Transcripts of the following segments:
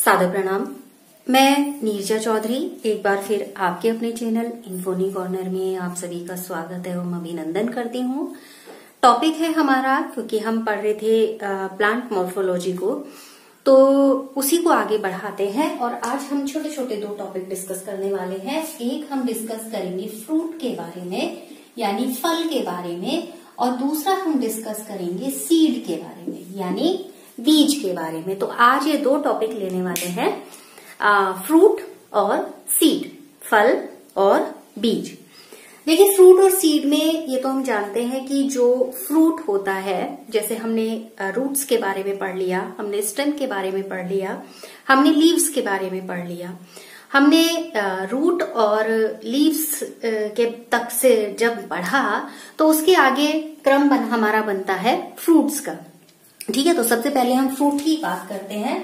सादर प्रणाम। मैं नीरजा चौधरी एक बार फिर आपके अपने चैनल इन्फोनी कॉर्नर में आप सभी का स्वागत एवं अभिनंदन करती हूँ। टॉपिक है हमारा, क्योंकि हम पढ़ रहे थे प्लांट मॉर्फोलॉजी को, तो उसी को आगे बढ़ाते हैं और आज हम छोटे छोटे दो टॉपिक डिस्कस करने वाले हैं। एक हम डिस्कस करेंगे फ्रूट के बारे में यानी फल के बारे में, और दूसरा हम डिस्कस करेंगे सीड के बारे में यानी बीज के बारे में। तो आज ये दो टॉपिक लेने वाले हैं, फ्रूट और सीड, फल और बीज। देखिए, फ्रूट और सीड में ये तो हम जानते हैं कि जो फ्रूट होता है, जैसे हमने रूट्स के बारे में पढ़ लिया, हमने स्टेम के बारे में पढ़ लिया, हमने लीव्स के बारे में पढ़ लिया, हमने रूट और लीव्स के तक से जब बढ़ा तो उसके आगे क्रम हमारा बनता है फ्रूट्स का। ठीक है, तो सबसे पहले हम फ्रूट की बात करते हैं।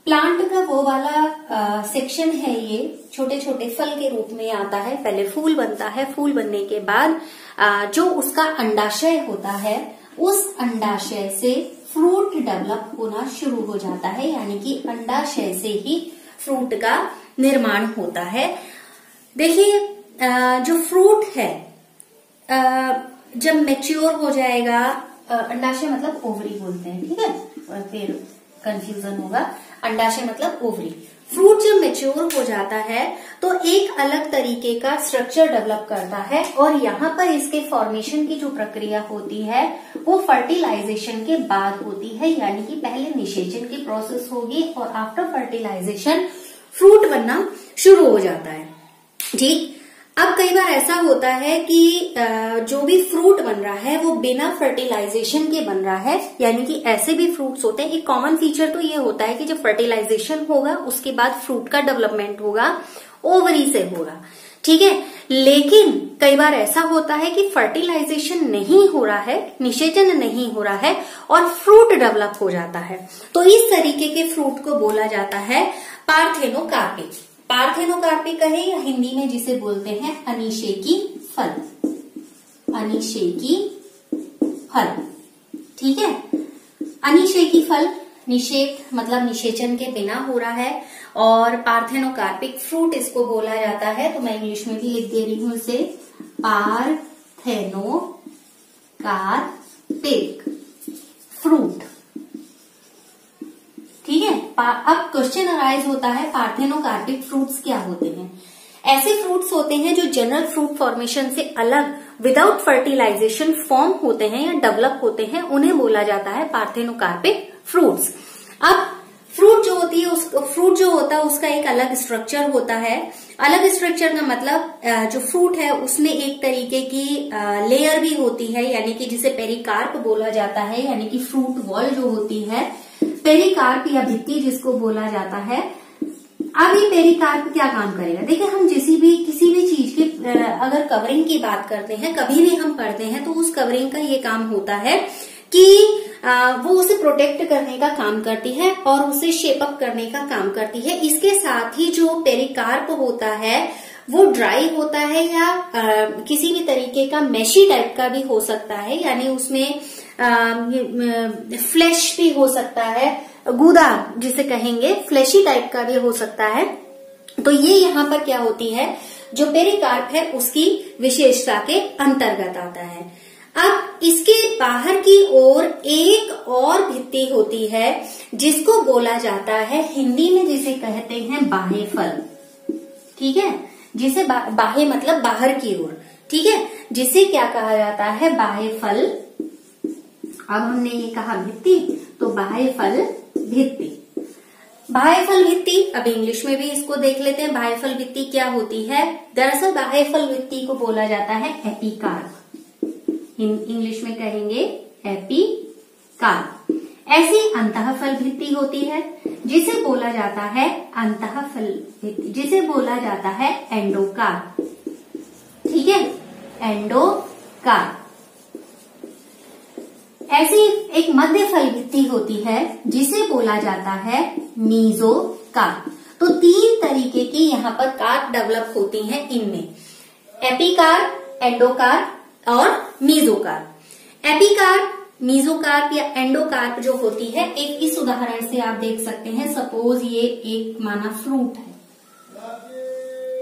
प्लांट का वो वाला सेक्शन है, ये छोटे छोटे फल के रूप में आता है। पहले फूल बनता है, फूल बनने के बाद जो उसका अंडाशय होता है, उस अंडाशय से फ्रूट डेवलप होना शुरू हो जाता है, यानी कि अंडाशय से ही फ्रूट का निर्माण होता है। देखिए, जो फ्रूट है जब मैच्योर हो जाएगा, अंडाशय मतलब ओवरी बोलते हैं, ठीक है, फिर कंफ्यूजन होगा। अंडाशय मतलब ओवरी। फ्रूट जब मैच्योर हो जाता है तो एक अलग तरीके का स्ट्रक्चर डेवलप करता है, और यहाँ पर इसके फॉर्मेशन की जो प्रक्रिया होती है वो फर्टिलाइजेशन के बाद होती है, यानी कि पहले निषेचन की प्रोसेस होगी और आफ्टर फर्टिलाइजेशन फ्रूट बनना शुरू हो जाता है। ठीक, अब कई बार ऐसा होता है कि जो भी फ्रूट बन रहा है वो बिना फर्टिलाइजेशन के बन रहा है, यानी कि ऐसे भी फ्रूट्स होते हैं। एक कॉमन फीचर तो ये होता है कि जब फर्टिलाइजेशन होगा उसके बाद फ्रूट का डेवलपमेंट होगा, ओवरी से होगा, ठीक है। लेकिन कई बार ऐसा होता है कि फर्टिलाइजेशन नहीं हो रहा है, निषेचन नहीं हो रहा है और फ्रूट डेवलप हो जाता है। तो इस तरीके के फ्रूट को बोला जाता है पार्थेनोकार्पिक। पार्थेनोकार्पिक कहे या हिंदी में जिसे बोलते हैं अनिषेकी फल, अनिषेकी फल, ठीक है। अनिषेकी फल, निषेक मतलब निषेचन के बिना हो रहा है, और पार्थेनोकार्पिक फ्रूट इसको बोला जाता है। तो मैं इंग्लिश में भी लिख दे रही हूं इसे, पार्थेनोकार्पिक फ्रूट, ठीक है। अब क्वेश्चन अराइज होता है, पार्थेनोकार्पिक फ्रूट्स क्या होते हैं? ऐसे फ्रूट्स होते हैं जो जनरल फ्रूट फॉर्मेशन से अलग विदाउट फर्टिलाइजेशन फॉर्म होते हैं या डेवलप होते हैं, उन्हें बोला जाता है पार्थेनोकार्पिक फ्रूट्स। अब फ्रूट जो होती है, फ्रूट जो होता है उसका एक अलग स्ट्रक्चर होता है। अलग स्ट्रक्चर का मतलब जो फ्रूट है उसमें एक तरीके की लेयर भी होती है, यानी कि जिसे पेरिकार्प बोला जाता है, यानी कि फ्रूट वॉल जो होती है, पेरिकार्प या भित्ति जिसको बोला जाता है। अब ये पेरिकार्प क्या काम करेगा? देखिए, हम किसी भी चीज की अगर कवरिंग की बात करते हैं, कभी भी हम पढ़ते हैं, तो उस कवरिंग का ये काम होता है कि वो उसे प्रोटेक्ट करने का काम करती है और उसे शेप अप करने का काम करती है। इसके साथ ही जो पेरिकार्प होता है वो ड्राई होता है या किसी भी तरीके का मेशी टाइप का भी हो सकता है, यानी उसमें फ्लैश भी हो सकता है, गूदा जिसे कहेंगे, फ्लैशी टाइप का भी हो सकता है। तो ये यहाँ पर क्या होती है, जो पेरिकार्प है उसकी विशेषता के अंतर्गत आता है। अब इसके बाहर की ओर एक और भित्ति होती है जिसको बोला जाता है, हिंदी में जिसे कहते हैं बाह्य फल, ठीक है, जिसे बाह्य मतलब बाहर की ओर, ठीक है, जिसे क्या कहा जाता है, बाह्य फल। अब हमने ये कहा भित्ति, तो बाह्य फल भित्ति। बाह्य फल भित्ति, अब इंग्लिश में भी इसको देख लेते हैं, बाह्य फल भित्ति क्या होती है। दरअसल बाह्य फल भित्ति को बोला जाता है एपिकार्प, इंग्लिश में कहेंगे एपिकार्प। ऐसी अंतःफल भित्ति होती है जिसे बोला जाता है अंतःफल भित्ति, जिसे बोला जाता है एंडोकार्प, ठीक है, एंडोकार्प। ऐसी एक मध्य फल भित्ति होती है जिसे बोला जाता है मीजोकार्प। तो तीन तरीके की यहाँ पर कार्प डेवलप होती हैं इनमें, एपिकार्प, एंडोकार्प और मीजोकार्प। एपिकार्प मीजोकार्प या एंडोकार्प जो होती है, एक इस उदाहरण से आप देख सकते हैं। सपोज ये एक माना फ्रूट है,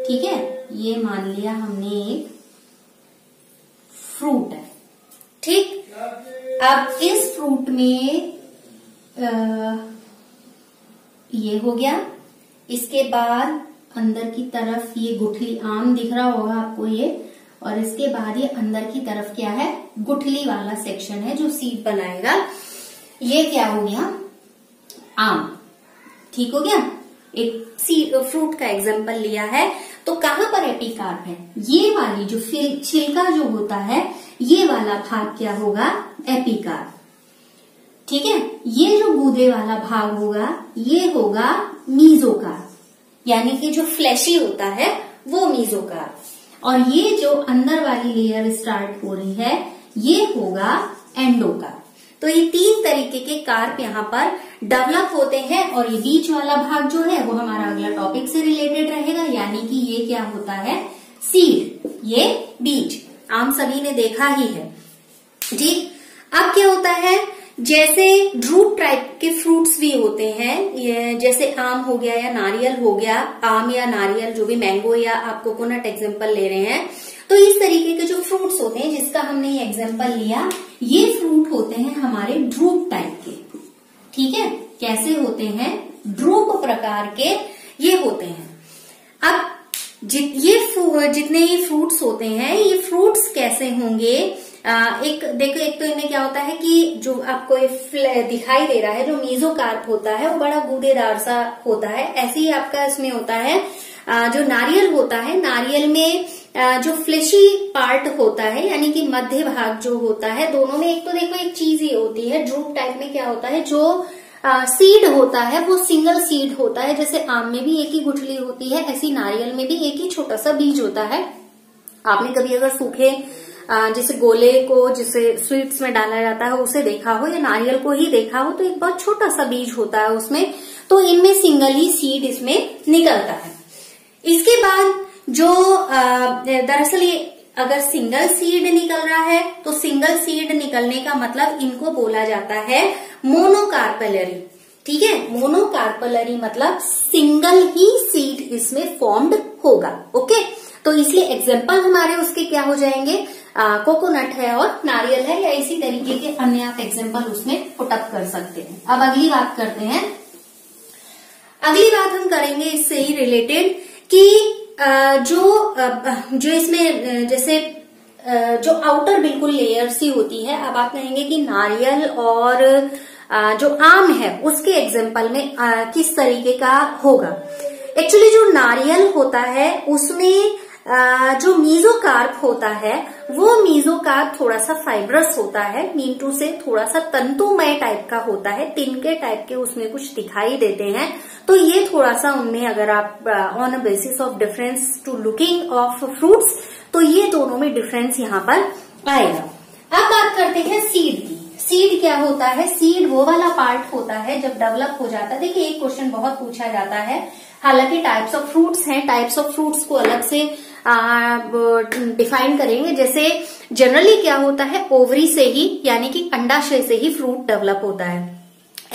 ठीक है, ये मान लिया हमने एक फ्रूट है, ठीक। अब इस फ्रूट में ये हो गया, इसके बाद अंदर की तरफ ये गुठली, आम दिख रहा होगा आपको ये, और इसके बाद ये अंदर की तरफ क्या है, गुठली वाला सेक्शन है जो सीड बनाएगा। ये क्या हो गया, आम, ठीक हो गया। एक सीड फ्रूट का एग्जांपल लिया है। तो कहां पर एपिकार्प है, ये वाली जो छिलका जो होता है, ये वाला भाग क्या होगा, एपिकार्प, ठीक है। ये जो गूदे वाला भाग होगा, ये होगा मीजोकार्प, यानी कि जो फ्लैशी होता है वो मीजोकार्प, और ये जो अंदर वाली लेयर स्टार्ट हो रही है, ये होगा एंडोकार्प। तो ये 3 तरीके के कार्प यहाँ पर डेवलप होते हैं, और ये बीच वाला भाग जो है वो हमारा अगला टॉपिक से रिलेटेड रहेगा, यानी कि ये क्या होता है, सीड, ये बीज, आम सभी ने देखा ही है, ठीक। अब क्या होता है, जैसे ड्रूप टाइप के फ्रूट्स भी होते हैं, ये जैसे आम हो गया या नारियल हो गया, आम या नारियल जो भी, मैंगो या आप कोकोनट एग्जांपल ले रहे हैं, तो इस तरीके के जो फ्रूट्स होते हैं जिसका हमने ये एग्जांपल लिया, ये फ्रूट होते हैं हमारे ड्रूप टाइप के, ठीक है। कैसे होते हैं, ड्रूप प्रकार के ये होते हैं। अब जितने ये फ्रूट्स होते हैं, ये फ्रूट्स कैसे होंगे, एक देखो, एक तो इनमें क्या होता है कि जो आपको ये दिखाई दे रहा है, जो मीजोकार्प होता है वो बड़ा गूदेदार सा होता है। ऐसे ही आपका इसमें होता है जो नारियल होता है, नारियल में जो फ्लेशी पार्ट होता है, यानी कि मध्य भाग जो होता है, दोनों में एक तो देखो एक चीज ये होती है, ड्रूप टाइप में क्या होता है, जो सीड होता है वो सिंगल सीड होता है। जैसे आम में भी एक ही गुठली होती है, ऐसी नारियल में भी एक ही छोटा सा बीज होता है। आपने कभी अगर सूखे जैसे गोले को जिसे स्वीट्स में डाला जाता है उसे देखा हो, या नारियल को ही देखा हो, तो एक बहुत छोटा सा बीज होता है उसमें, तो इनमें सिंगल ही सीड इसमें निकलता है। इसके बाद जो दरअसल ये अगर सिंगल सीड निकल रहा है, तो सिंगल सीड निकलने का मतलब इनको बोला जाता है मोनोकार्पेलरी, ठीक है। मोनोकार्पेलरी मतलब सिंगल ही सीड इसमें फॉर्म्ड होगा, ओके। तो इसलिए एग्जाम्पल हमारे उसके क्या हो जाएंगे, कोकोनट है और नारियल है, या इसी तरीके के अन्य आप एग्जाम्पल उसमें पुटअप कर सकते हैं। अब अगली बात करते हैं। अगली बात हम करेंगे इससे ही रिलेटेड कि जो इसमें जैसे जो आउटर बिल्कुल लेयर सी होती है, अब आप कहेंगे कि नारियल और जो आम है उसके एग्जाम्पल में किस तरीके का होगा। एक्चुअली जो नारियल होता है उसमें जो मीजोकार्प होता है, वो मीजोकार्प थोड़ा सा फाइब्रस होता है, मीन से थोड़ा सा तंतुमय टाइप का होता है, तिनके टाइप के उसमें कुछ दिखाई देते हैं। तो ये थोड़ा सा उनमें अगर आप on a basis of difference to looking of fruits, तो ये दोनों में डिफरेंस यहाँ पर आएगा। अब बात करते हैं सीड की। सीड क्या होता है, सीड वो वाला पार्ट होता है जब डेवलप हो जाता है। देखिए एक क्वेश्चन बहुत पूछा जाता है, हालांकि टाइप्स ऑफ फ्रूट्स हैं, टाइप्स ऑफ फ्रूट्स को अलग से डिफाइन करेंगे। जैसे जनरली क्या होता है, ओवरी से ही यानी कि अंडाशय से ही फ्रूट डेवलप होता है।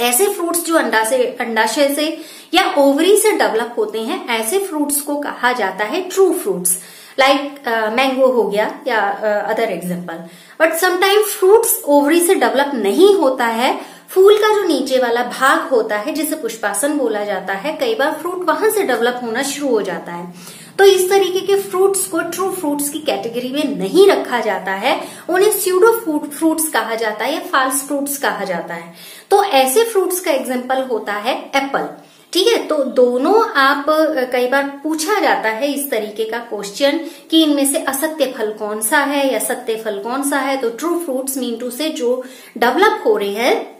ऐसे फ्रूट्स जो अंडाशय से या ओवरी से डेवलप होते हैं, ऐसे फ्रूट्स को कहा जाता है ट्रू फ्रूट्स, लाइक मैंगो हो गया या other example. But sometime fruits ovary से डेवलप नहीं होता है, फूल का जो नीचे वाला भाग होता है जिसे पुष्पासन बोला जाता है, कई बार फ्रूट वहां से डेवलप होना शुरू हो जाता है। तो इस तरीके के फ्रूट्स को ट्रू फ्रूट्स की कैटेगरी में नहीं रखा जाता है, उन्हें स्यूडो फ्रूट्स कहा जाता है या फाल्स फ्रूट्स कहा जाता है। तो ऐसे फ्रूट्स का एग्जाम्पल होता है एप्पल, ठीक है। तो दोनों आप कई बार पूछा जाता है इस तरीके का क्वेश्चन कि इनमें से असत्य फल कौन सा है या सत्य फल कौन सा है। तो ट्रू फ्रूट्स मीन टू से जो डेवलप हो रहे हैं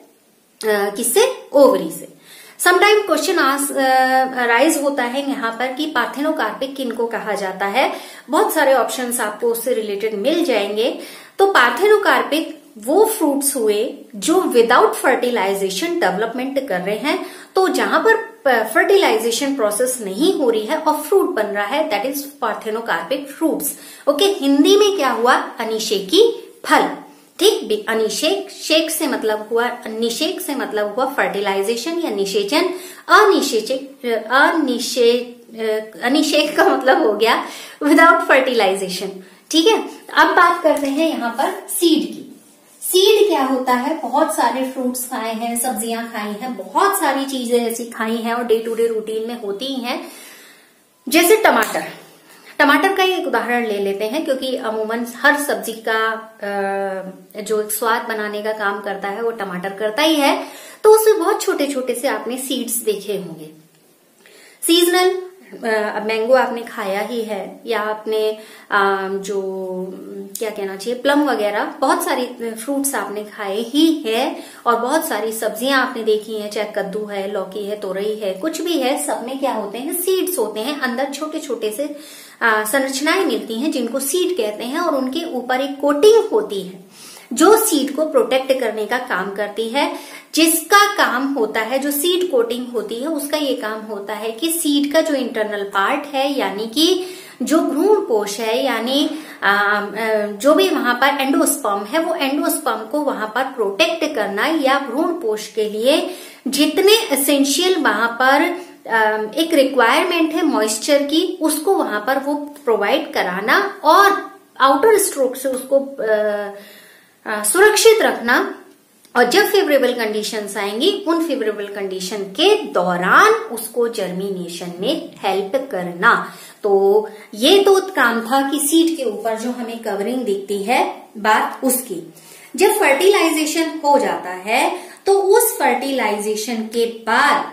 किससे, ओवरी से। समटाइम क्वेश्चन राइज होता है यहाँ पर कि पार्थेनोकार्पिक किनको कहा जाता है। बहुत सारे ऑप्शंस आपको उससे रिलेटेड मिल जाएंगे। तो पार्थेनोकार्पिक वो फ्रूट्स हुए जो विदाउट फर्टिलाइजेशन डेवलपमेंट कर रहे हैं। तो जहां पर फर्टिलाइजेशन प्रोसेस नहीं हो रही है और फ्रूट बन रहा है, that is parthenocarpic fruits. Okay, Hindi में क्या हुआ, अनिषेकी फल, ठीक। अनिषेक, शेक से मतलब हुआ, निषेक से मतलब हुआ फर्टिलाइजेशन या निषेचन। अनिषेक का मतलब हो गया विदाउट फर्टिलाइजेशन। ठीक है, अब बात करते हैं यहाँ पर सीड की। सीड क्या होता है? बहुत सारे फ्रूट्स खाए हैं, सब्जियां खाई हैं, बहुत सारी चीजें ऐसी खाई हैं और डे टू डे रूटीन में होती ही हैं। जैसे टमाटर, टमाटर का एक उदाहरण ले लेते हैं, क्योंकि अमूमन हर सब्जी का जो स्वाद बनाने का काम करता है वो टमाटर करता ही है। तो उसमें बहुत छोटे छोटे से आपने सीड्स देखे होंगे। सीजनल मैंगो आपने खाया ही है, या आपने जो क्या कहना चाहिए, प्लम वगैरह, बहुत सारी फ्रूट्स आपने खाए ही है। और बहुत सारी सब्जियां आपने देखी हैं, चाहे कद्दू है, लौकी है, तोरई है, कुछ भी है, सब में क्या होते हैं? सीड्स होते हैं। अंदर छोटे छोटे से संरचनाएं मिलती हैं जिनको सीड कहते हैं, और उनके ऊपर एक कोटिंग होती है जो सीड को प्रोटेक्ट करने का काम करती है। जिसका काम होता है, जो सीड कोटिंग होती है, उसका ये काम होता है कि सीड का जो इंटरनल पार्ट है, यानी कि जो भ्रूण पोष है, यानी जो भी वहां पर एंडोस्पर्म है, वो एंडोस्पर्म को वहां पर प्रोटेक्ट करना, या भ्रूण पोष के लिए जितने एसेंशियल वहां पर एक रिक्वायरमेंट है मॉइस्चर की, उसको वहां पर वो प्रोवाइड कराना और आउटर स्ट्रोक से उसको सुरक्षित रखना। और जब फेवरेबल कंडीशंस आएंगी, उन फेवरेबल कंडीशन के दौरान उसको जर्मिनेशन में हेल्प करना। तो ये तो काम था कि सीड के ऊपर जो हमें कवरिंग दिखती है, बात उसकी। जब फर्टिलाइजेशन हो जाता है तो उस फर्टिलाइजेशन के बाद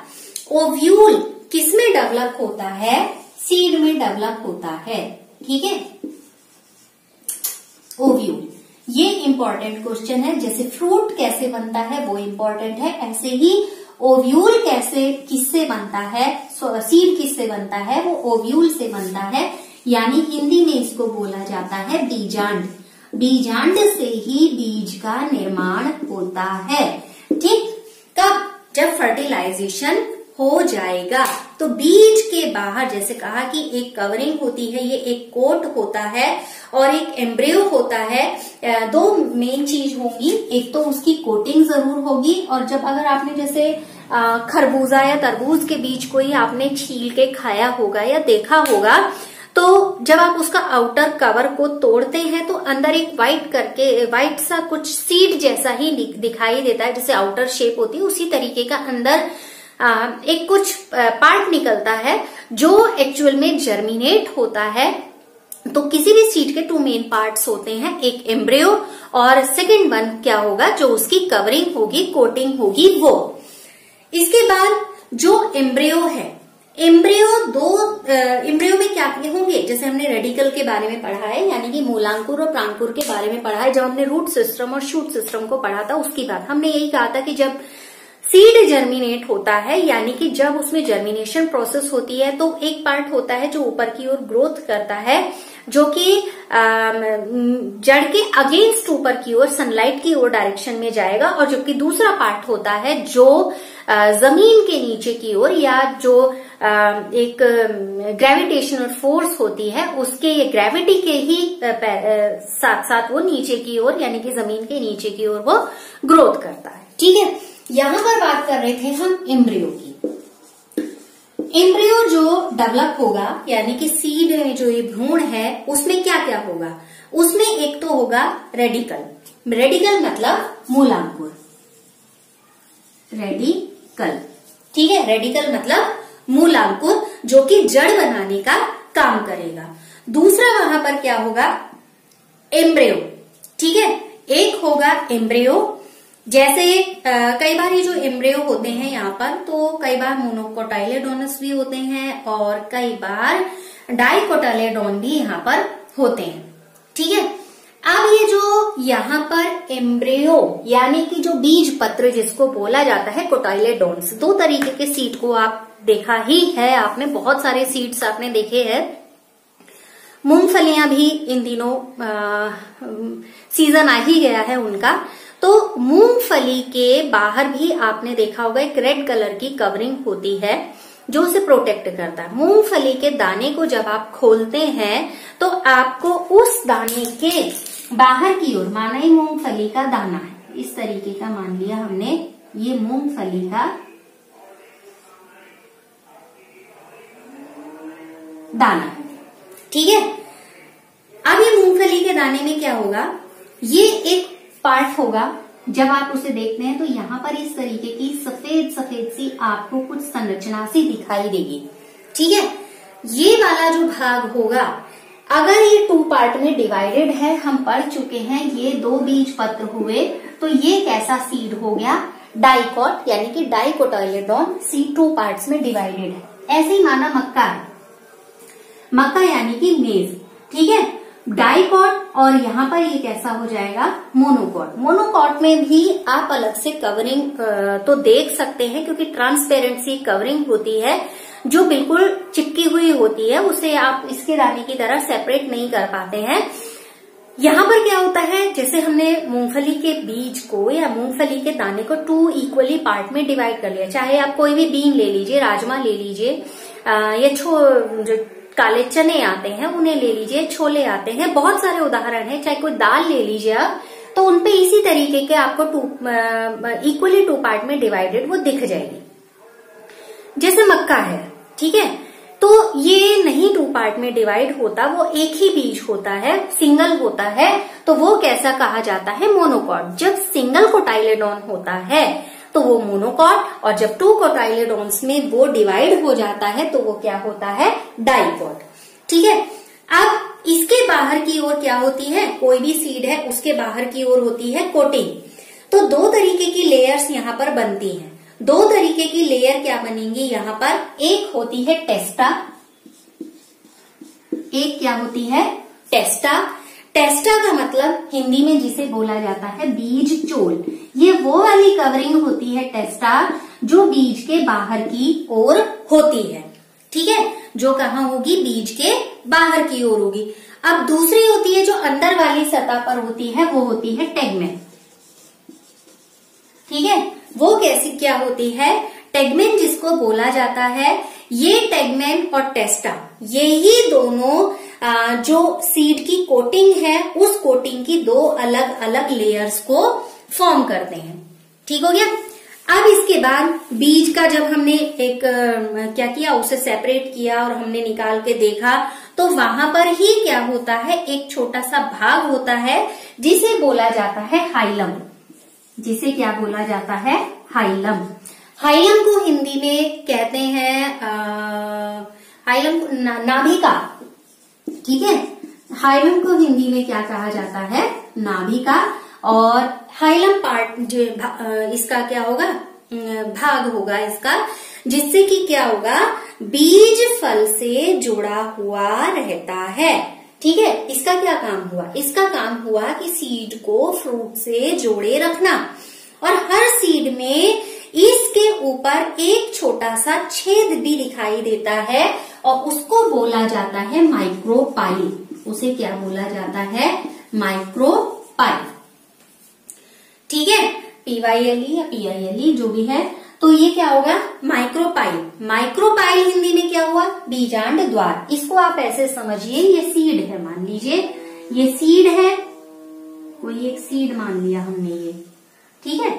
ओव्यूल किसमें डेवलप होता है? सीड में डेवलप होता है। ठीक है, ओव्यूल, ये इंपॉर्टेंट क्वेश्चन है। जैसे फ्रूट कैसे बनता है वो इंपॉर्टेंट है, ऐसे ही ओव्यूल किससे बनता है, सीड किससे बनता है? वो ओव्यूल से बनता है, यानी हिंदी में इसको बोला जाता है बीजांड। बीजांड से ही बीज का निर्माण होता है। ठीक, कब? जब फर्टिलाइजेशन हो जाएगा तो बीज के बाहर, जैसे कहा कि एक कवरिंग होती है, ये एक कोट होता है और एक एम्ब्रियो होता है। दो मेन चीज होंगी, एक तो उसकी कोटिंग जरूर होगी, और जब अगर आपने जैसे खरबूजा या तरबूज के बीज को ही आपने छील के खाया होगा या देखा होगा, तो जब आप उसका आउटर कवर को तोड़ते हैं तो अंदर एक व्हाइट सा कुछ सीड जैसा ही दिखाई देता है, जैसे आउटर शेप होती है, उसी तरीके का अंदर एक कुछ पार्ट निकलता है जो एक्चुअल में जर्मिनेट होता है। तो किसी भी सीड के टू मेन पार्ट्स होते हैं, एक एम्ब्रियो और सेकंड वन क्या होगा, जो उसकी कवरिंग होगी, कोटिंग होगी वो। इसके बाद जो एम्ब्रियो है, एम्ब्रियो में क्या होंगे, जैसे हमने रेडिकल के बारे में पढ़ा है, यानी कि मूलांकुर और प्रांकुर के बारे में पढ़ा है। जब हमने रूट सिस्टम और शूट सिस्टम को पढ़ा था, उसकी बात हमने यही कहा था कि जब सीड जर्मिनेट होता है, यानी कि जब उसमें जर्मिनेशन प्रोसेस होती है, तो एक पार्ट होता है जो ऊपर की ओर ग्रोथ करता है, जो कि जड़ के अगेंस्ट ऊपर की ओर, सनलाइट की ओर डायरेक्शन में जाएगा, और जबकि दूसरा पार्ट होता है जो जमीन के नीचे की ओर, या जो एक ग्रेविटेशनल फोर्स होती है, उसके ग्रेविटी के ही साथ साथ वो नीचे की ओर, यानी कि जमीन के नीचे की ओर वो ग्रोथ करता है। ठीक है, यहां पर बात कर रहे थे हम एम्ब्रियो की। एम्ब्रियो जो डेवलप होगा, यानी कि सीड में जो ये भ्रूण है, उसमें क्या क्या होगा? उसमें एक तो होगा रेडिकल। रेडिकल मतलब मूलांकुर, रेडिकल। ठीक है, रेडिकल मतलब मूलांकुर, जो कि जड़ बनाने का काम करेगा। दूसरा वहां पर क्या होगा? एम्ब्रियो। ठीक है, एक होगा एम्ब्रियो, जैसे कई बार ये जो एम्ब्रियो होते हैं यहाँ पर, तो कई बार मोनोकोटाइलेडोनस भी होते हैं और कई बार डाइकोटाइलेडोन भी यहाँ पर होते हैं। ठीक है, अब ये जो यहाँ पर एम्ब्रियो, यानी कि जो बीज पत्र जिसको बोला जाता है, कोटाइलेडोन्स, दो तरीके के सीड को आप देखा ही है आपने, बहुत सारे सीड्स आपने देखे हैं। मूंगफलियां भी इन दिनों सीजन आ ही गया है उनका, तो मूंगफली के बाहर भी आपने देखा होगा एक रेड कलर की कवरिंग होती है जो उसे प्रोटेक्ट करता है। मूंगफली के दाने को जब आप खोलते हैं तो आपको उस दाने के बाहर की ओर माना ये मूंगफली का दाना है, इस तरीके का मान लिया हमने, ये मूंगफली का दाना है, ठीक है। अब ये मूंगफली के दाने में क्या होगा, ये एक पार्ट होगा, जब आप उसे देखते हैं तो यहाँ पर इस तरीके की सफेद सफेद सी आपको कुछ संरचना सी दिखाई देगी, ठीक है। ये वाला जो भाग होगा, अगर ये 2 पार्ट में डिवाइडेड है, हम पढ़ चुके हैं, ये 2 बीज पत्र हुए, तो ये कैसा सीड हो गया, डाइकॉट, यानी कि डाइकोटाइलेडोन सीड 2 पार्ट्स में डिवाइडेड है। ऐसे ही माना मक्का है, मक्का यानी कि मेज, ठीक है, डाइकॉट, और यहाँ पर ये कैसा हो जाएगा, मोनोकॉट। मोनोकॉट में भी आप अलग से कवरिंग तो देख सकते हैं, क्योंकि ट्रांसपेरेंसी कवरिंग होती है जो बिल्कुल चिपकी हुई होती है, उसे आप इसके दाने की तरह सेपरेट नहीं कर पाते हैं। यहाँ पर क्या होता है, जैसे हमने मूंगफली के बीज को या मूंगफली के दाने को 2 इक्वली पार्ट में डिवाइड कर लिया, चाहे आप कोई भी बीन ले लीजिए, राजमा ले लीजिए, या जो काले चने आते हैं उन्हें ले लीजिए, छोले आते हैं, बहुत सारे उदाहरण हैं, चाहे कोई दाल ले लीजिए आप, तो उनपे इसी तरीके के आपको इक्वली 2 पार्ट में डिवाइडेड वो दिख जाएगी। जैसे मक्का है, ठीक है, तो ये नहीं 2 पार्ट में डिवाइड होता, वो एक ही बीज होता है, सिंगल होता है, तो वो कैसा कहा जाता है, मोनोकॉट। जब सिंगल कोटाइलेडोन होता है तो वो मोनोकॉट, और जब 2 कोटाइलेडोन्स में वो डिवाइड हो जाता है तो वो क्या होता है, डाइकॉट, ठीक है। अब इसके बाहर की ओर क्या होती है, कोई भी सीड है उसके बाहर की ओर होती है कोटिंग। तो 2 तरीके की लेयर्स यहाँ पर बनती हैं। 2 तरीके की लेयर क्या बनेंगी यहाँ पर, एक होती है टेस्टा, एक क्या होती है, टेस्टा। टेस्टा का मतलब हिंदी में जिसे बोला जाता है बीज चोल, ये वो वाली कवरिंग होती है टेस्टा जो बीज के बाहर की ओर होती है, ठीक है, जो कहाँ होगी, बीज के बाहर की ओर होगी। अब दूसरी होती है जो अंदर वाली सतह पर होती है, वो होती है टेगमेन, ठीक है। वो कैसी क्या होती है, टेगमेन जिसको बोला जाता है, ये टेगमेन और टेस्टा, यही दोनों जो सीड की कोटिंग है, उस कोटिंग की 2 अलग अलग लेयर्स को फॉर्म करते हैं, ठीक हो गया। अब इसके बाद बीज का जब हमने एक क्या किया, उसे सेपरेट किया और हमने निकाल के देखा, तो वहां पर ही क्या होता है, एक छोटा सा भाग होता है जिसे बोला जाता है हाइलम, जिसे क्या बोला जाता है, हाइलम। हाइलम को हिंदी में कहते हैं हाइलम नाभिका, ठीक है, हाइलम को हिंदी में क्या कहा जाता है, नाभिका। और हाइलम पार्ट जो इसका क्या होगा, भाग होगा इसका, जिससे कि क्या होगा, बीज फल से जुड़ा हुआ रहता है, ठीक है। इसका क्या काम हुआ, इसका काम हुआ कि सीड को फ्रूट से जोड़े रखना, और हर सीड में इसके ऊपर एक छोटा सा छेद भी दिखाई देता है, और उसको बोला जाता है माइक्रोपाइल। उसे क्या बोला जाता है, माइक्रोपाइल, ठीक है, PYLE या PILE जो भी है, तो ये क्या होगा, माइक्रोपाइल। माइक्रोपाइल हिंदी में क्या हुआ, बीजांड द्वार। इसको आप ऐसे समझिए, ये सीड है, मान लीजिए ये सीड है, कोई एक सीड मान लिया हमने ये, ठीक है,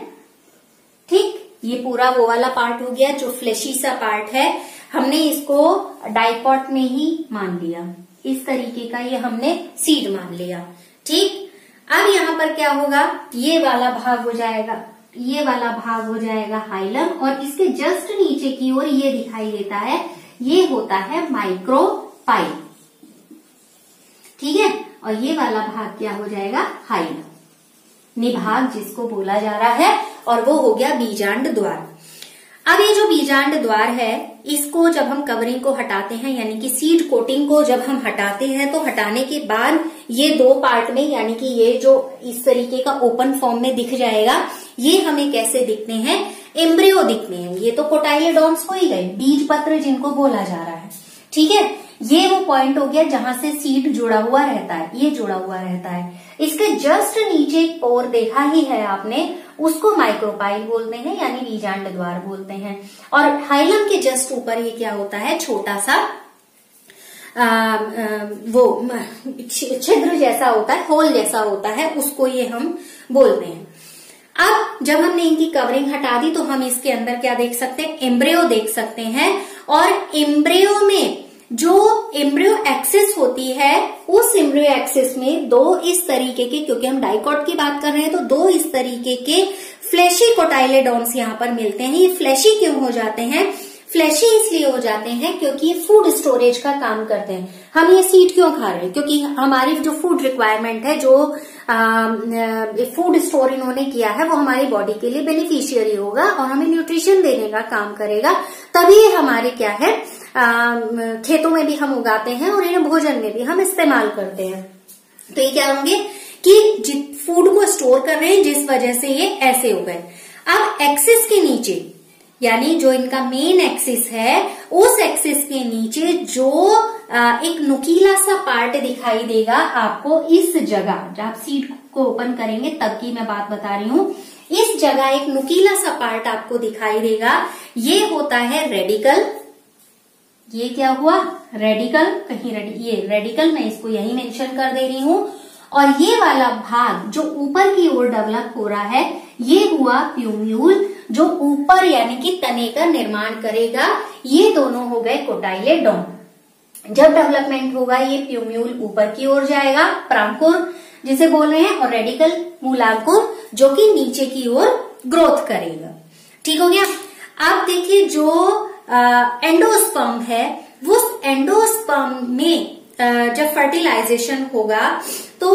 ठीक, ये पूरा वो वाला पार्ट हो गया जो फ्लेशी सा पार्ट है, हमने इसको डाइकॉट में ही मान लिया, इस तरीके का ये हमने सीड मान लिया, ठीक। अब यहाँ पर क्या होगा, ये वाला भाग हो जाएगा, ये वाला भाग हो जाएगा हाइलम, और इसके जस्ट नीचे की ओर ये दिखाई देता है, ये होता है माइक्रोपाइल, ठीक है। और ये वाला भाग क्या हो जाएगा, हाइलम, निभाग जिसको बोला जा रहा है, और वो हो गया बीजांड द्वार। अब ये जो बीजांड द्वार है, इसको जब हम कवरिंग को हटाते हैं, यानी कि सीड कोटिंग को जब हम हटाते हैं, तो हटाने के बाद ये 2 पार्ट में, यानी कि ये जो इस तरीके का ओपन फॉर्म में दिख जाएगा, ये हमें कैसे दिखते हैं, एम्ब्रियो दिखते हैं। ये तो कोटाइलेडोन्स हो ही गए, बीज पत्र जिनको बोला जा रहा है, ठीक है। ये वो पॉइंट हो गया जहां से सीड जुड़ा हुआ रहता है, ये जुड़ा हुआ रहता है। इसके जस्ट नीचे पोर देखा ही है आपने, उसको माइक्रोपाइल बोलते हैं, यानी बीजांड द्वार बोलते हैं। और हाइलम के जस्ट ऊपर ये क्या होता है, छोटा सा वो छिद्र जैसा होता है, होल जैसा होता है, उसको ये हम बोलते हैं। अब जब हमने इनकी कवरिंग हटा दी तो हम इसके अंदर क्या देख सकते हैं, एम्ब्रियो देख सकते हैं। और एम्ब्रियो में जो एम्ब्रियो एक्सिस होती है, उस एम्ब्रियो एक्सिस में दो इस तरीके के, क्योंकि हम डाइकॉट की बात कर रहे हैं, तो दो इस तरीके के फ्लैशी कोटाइलेडॉन्स यहाँ पर मिलते हैं। ये फ्लैशी क्यों हो जाते हैं? फ्लैशी इसलिए हो जाते हैं क्योंकि ये फूड स्टोरेज का काम करते हैं। हम ये सीड क्यों खा रहे हैं? क्योंकि हमारी जो फूड रिक्वायरमेंट है, जो फूड स्टोर इन्होंने किया है, वो हमारी बॉडी के लिए बेनिफिशियरी होगा और हमें न्यूट्रिशन देने का काम करेगा। तभी हमारे क्या है, खेतों में भी हम उगाते हैं और इन्हें भोजन में भी हम इस्तेमाल करते हैं। तो ये क्या होंगे कि फूड को स्टोर कर रहे हैं, जिस वजह से ये ऐसे हो गए। अब एक्सिस के नीचे, यानी जो इनका मेन एक्सिस है, उस एक्सिस के नीचे जो एक नुकीला सा पार्ट दिखाई देगा आपको इस जगह, जब आप सीड को ओपन करेंगे तब की मैं बात बता रही हूं, इस जगह एक नुकीला सा पार्ट आपको दिखाई देगा। ये होता है रेडिकल। ये क्या हुआ? रेडिकल। कहीं ये रेडिकल, मैं इसको यही मेंशन कर दे रही हूं। और ये वाला भाग जो ऊपर की ओर डेवलप हो रहा है, ये हुआ प्यूम्यूल, जो ऊपर यानी कि तने का निर्माण करेगा। ये दोनों हो गए कोटाइलेडॉन। जब डेवलपमेंट होगा, ये प्यूम्यूल ऊपर की ओर जाएगा, प्रांकुर जिसे बोल रहे हैं, और रेडिकल मूलांकुर जो कि नीचे की ओर ग्रोथ करेगा। ठीक हो गया। अब देखिए जो एंडोस्पर्म है, वो एंडोस्पर्म में जब फर्टिलाइजेशन होगा तो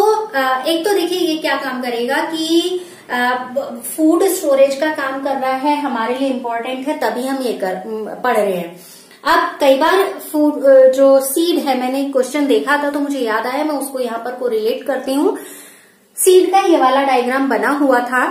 एक तो देखिए ये क्या काम करेगा कि फूड स्टोरेज का काम कर रहा है, हमारे लिए इम्पोर्टेंट है, तभी हम ये पढ़ रहे हैं। अब कई बार फूड जो सीड है, मैंने क्वेश्चन देखा था तो मुझे याद आया, मैं उसको यहाँ पर कोरिलेट करती हूँ। सीड का ये वाला डायग्राम बना हुआ था,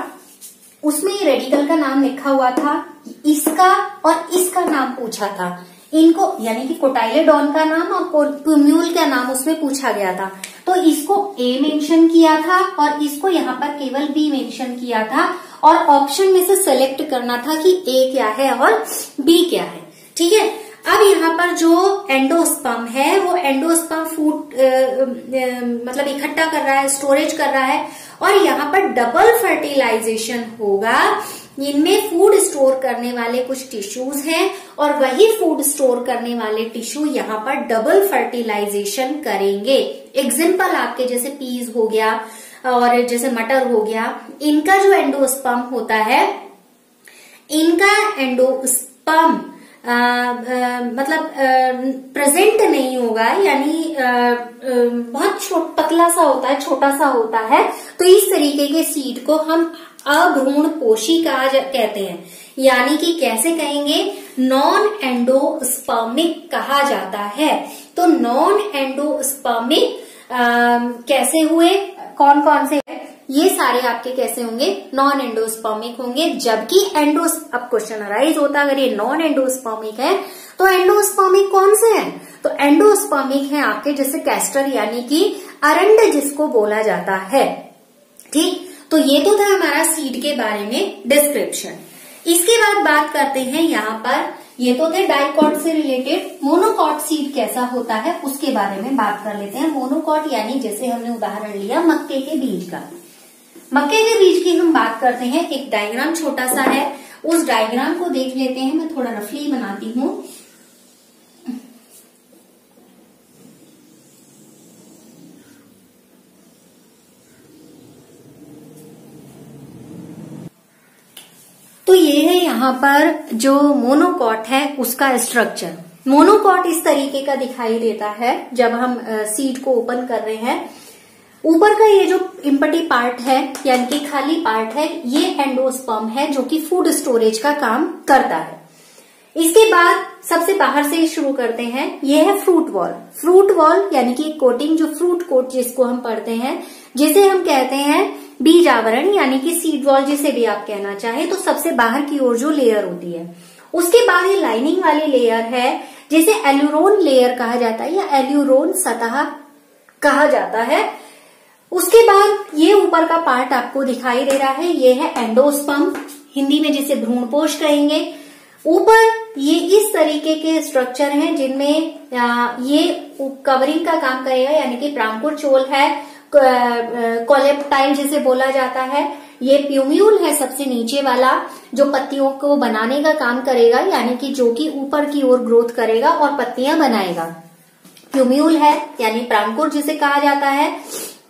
उसमें रेडिकल का नाम लिखा हुआ था, इसका और इसका नाम पूछा था, इनको यानी कि कोटाइलेडॉन का नाम और प्यूम्यूल का नाम उसमें पूछा गया था। तो इसको ए मेंशन किया था और इसको यहाँ पर केवल बी मेंशन किया था, और ऑप्शन में से सेलेक्ट करना था कि ए क्या है और बी क्या है। ठीक है। अब यहाँ पर जो एंडोस्पर्म है, वो एंडोस्पर्म फूड मतलब इकट्ठा कर रहा है, स्टोरेज कर रहा है, और यहाँ पर डबल फर्टिलाइजेशन होगा। इनमें फूड स्टोर करने वाले कुछ टिश्यूज हैं और वही फूड स्टोर करने वाले टिश्यू यहाँ पर डबल फर्टिलाइजेशन करेंगे। एग्जाम्पल आपके जैसे पीज हो गया और जैसे मटर हो गया, इनका जो एंडोस्पर्म होता है, इनका एंडोस्पर्म मतलब प्रेजेंट नहीं होगा, यानी बहुत पतला सा होता है, छोटा सा होता है। तो इस तरीके के सीड को हम अभ्रूण पोषिका कहते हैं, यानी कि कैसे कहेंगे, नॉन एंडोस्पर्मिक कहा जाता है। तो नॉन एंडोस्पर्मिक कैसे हुए, कौन कौन से, ये सारे आपके कैसे होंगे, नॉन एंडोस्पर्मिक होंगे। जबकि अब क्वेश्चन अराइज होता है, अगर ये नॉन एंडोस्पर्मिक है तो एंडोस्पर्मिक कौन से हैं? तो एंडोस्पर्मिक है आपके जैसे कैस्टर, यानी कि अरंड जिसको बोला जाता है। ठीक, तो ये तो था हमारा सीड के बारे में डिस्क्रिप्शन। इसके बाद बात करते हैं यहाँ पर, ये तो थे डाइकॉट से रिलेटेड, मोनोकॉट सीड कैसा होता है उसके बारे में बात कर लेते हैं। मोनोकॉट यानी जैसे हमने उदाहरण लिया मक्के के बीज का, मक्के के बीज की हम बात करते हैं। एक डायग्राम छोटा सा है, उस डायग्राम को देख लेते हैं। मैं थोड़ा रफली बनाती हूँ। तो ये है यहाँ पर जो मोनोकॉट है उसका स्ट्रक्चर। मोनोकॉट इस तरीके का दिखाई देता है जब हम सीड को ओपन कर रहे हैं। ऊपर का ये जो इम्पटी पार्ट है यानी कि खाली पार्ट है, ये एंडोस्पर्म है जो कि फूड स्टोरेज का काम करता है। इसके बाद सबसे बाहर से शुरू करते हैं, ये है फ्रूट वॉल। फ्रूट वॉल यानी कि कोटिंग, जो फ्रूट कोट जिसको हम पढ़ते हैं, जिसे हम कहते हैं बीज आवरण यानी कि सीड वॉल, जिसे भी आप कहना चाहे। तो सबसे बाहर की ओर जो लेयर होती है, उसके बाद ये लाइनिंग वाली लेयर है जिसे एल्यूरोन लेयर कहा जाता है या एल्यूरोन सतह कहा जाता है। उसके बाद ये ऊपर का पार्ट आपको दिखाई दे रहा है, ये है एंडोस्पर्म, हिंदी में जिसे भ्रूणपोष कहेंगे। ऊपर ये इस तरीके के स्ट्रक्चर हैं जिनमें ये कवरिंग का काम करेगा, यानी कि प्रांकुर चोल है, कोलेप्टाइल जिसे बोला जाता है, ये प्यूम्यूल है सबसे नीचे वाला जो पत्तियों को बनाने का काम करेगा, यानी कि जो कि ऊपर की ओर ग्रोथ करेगा और पत्तियां बनाएगा। प्यूम्यूल है यानी प्रांकुर जिसे कहा जाता है।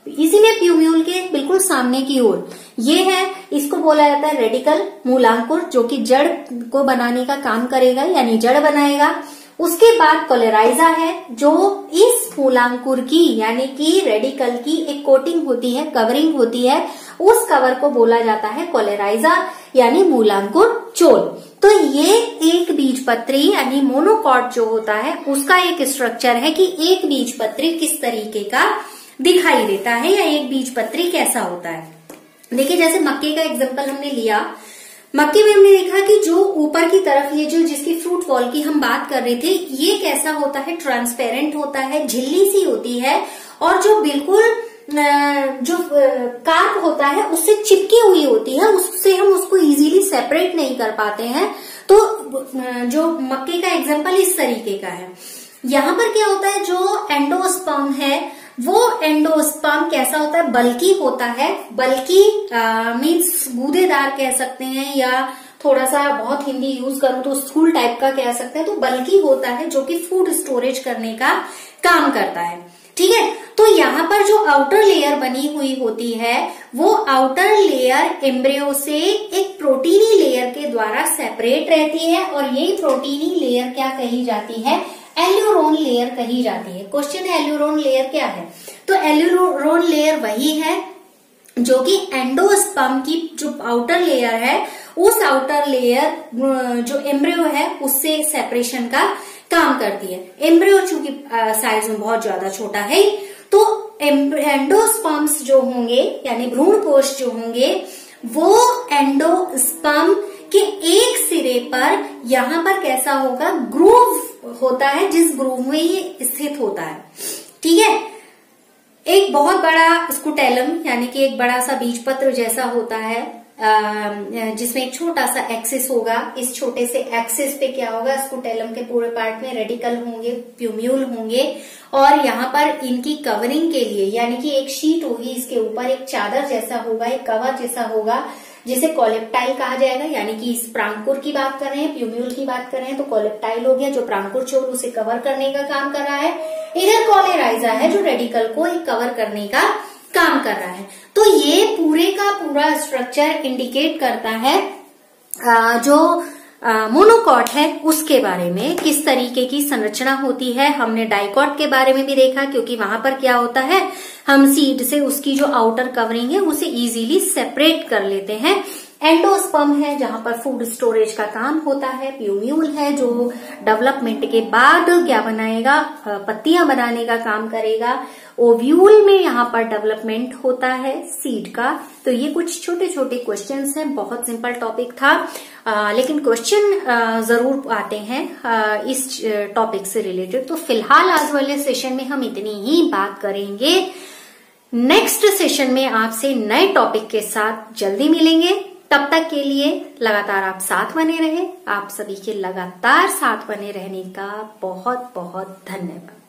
इसी में प्यूम्यूल के बिल्कुल सामने की ओर ये है, इसको बोला जाता है रेडिकल मूलांकुर, जो कि जड़ को बनाने का काम करेगा यानी जड़ बनाएगा। उसके बाद कोलेराइजा है जो इस मूलांकुर की यानी कि रेडिकल की एक कोटिंग होती है, कवरिंग होती है, उस कवर को बोला जाता है कोलेराइजा यानी मूलांकुर चोल। तो ये एक बीजपत्री यानी मोनोकॉट जो होता है उसका एक स्ट्रक्चर है कि एक बीजपत्री किस तरीके का दिखाई देता है या एक बीजपत्री कैसा होता है। देखिए जैसे मक्के का एग्जांपल हमने लिया, मक्के में हमने देखा कि जो ऊपर की तरफ ये जो जिसकी फ्रूट वॉल की हम बात कर रहे थे, ये कैसा होता है, ट्रांसपेरेंट होता है, झिल्ली सी होती है, और जो बिल्कुल जो कार्प होता है उससे चिपकी हुई होती है, उससे हम उसको इजीली सेपरेट नहीं कर पाते हैं। तो जो मक्के का एग्जांपल इस तरीके का है। यहाँ पर क्या होता है, जो एंडोस्पर्म है वो एंडोस्पर्म कैसा होता है, बल्कि होता है, बल्कि मीन्स गूदेदार कह सकते हैं, या थोड़ा सा बहुत हिंदी यूज करूं तो स्थूल टाइप का कह सकते हैं। तो बल्कि होता है जो कि फूड स्टोरेज करने का काम करता है। ठीक है, तो यहाँ पर जो आउटर लेयर बनी हुई होती है वो आउटर लेयर एम्ब्रियो से एक प्रोटीनी लेयर के द्वारा सेपरेट रहती है, और यही प्रोटीनी लेयर क्या कही जाती है, एल्यूरोन लेयर कही जाती है। क्वेश्चन है एल्यूरोन लेयर क्या है, तो एल्यूरोन लेयर वही है जो कि एंडोस्पर्म की जो आउटर लेयर है, उस आउटर लेयर जो एम्ब्रियो है उससे सेपरेशन का काम करती है। एम्ब्रियो चूंकि साइज में बहुत ज्यादा छोटा है, तो एंडोस्पर्म्स जो होंगे यानी भ्रूण कोश जो होंगे वो एंडोस्पर्म के एक सिरे पर यहाँ पर कैसा होगा, ग्रूव होता है, जिस ग्रूव में ये स्थित होता है। ठीक है, एक बहुत बड़ा स्कूटेलम यानी कि एक बड़ा सा बीजपत्र जैसा होता है, जिसमें एक छोटा सा एक्सिस होगा। इस छोटे से एक्सिस पे क्या होगा, स्कूटेलम के पूरे पार्ट में रेडिकल होंगे, प्यूम्यूल होंगे, और यहाँ पर इनकी कवरिंग के लिए यानी कि एक शीट होगी, इसके ऊपर एक चादर जैसा होगा, एक कवर जैसा होगा, जिसे कोलेप्टाइल कहा जाएगा। यानी कि इस प्रांकुर की बात कर रहे हैं, प्यूम्यूल की बात कर रहे हैं, तो कोलेप्टाइल हो गया जो प्रांकुर चोल उसे कवर करने का काम कर रहा है। इधर कोलेराइजा है जो रेडिकल को एक कवर करने का काम कर रहा है। तो ये पूरे का पूरा स्ट्रक्चर इंडिकेट करता है जो मोनोकॉट है उसके बारे में, किस तरीके की संरचना होती है। हमने डाइकॉट के बारे में भी देखा, क्योंकि वहां पर क्या होता है, हम सीड से उसकी जो आउटर कवरिंग है उसे इजीली सेपरेट कर लेते हैं। एंडोस्पर्म है जहां पर फूड स्टोरेज का काम होता है। प्यूम्यूल है जो डेवलपमेंट के बाद क्या बनाएगा, पत्तियां बनाने का काम करेगा। ओव्यूल में यहाँ पर डेवलपमेंट होता है सीड का। तो ये कुछ छोटे छोटे क्वेश्चंस हैं, बहुत सिंपल टॉपिक था, लेकिन क्वेश्चन जरूर आते हैं इस टॉपिक से रिलेटेड। तो फिलहाल आज वाले सेशन में हम इतनी ही बात करेंगे। नेक्स्ट सेशन में आपसे नए टॉपिक के साथ जल्दी मिलेंगे। तब तक के लिए लगातार आप साथ बने रहे। आप सभी के लगातार साथ बने रहने का बहुत बहुत धन्यवाद।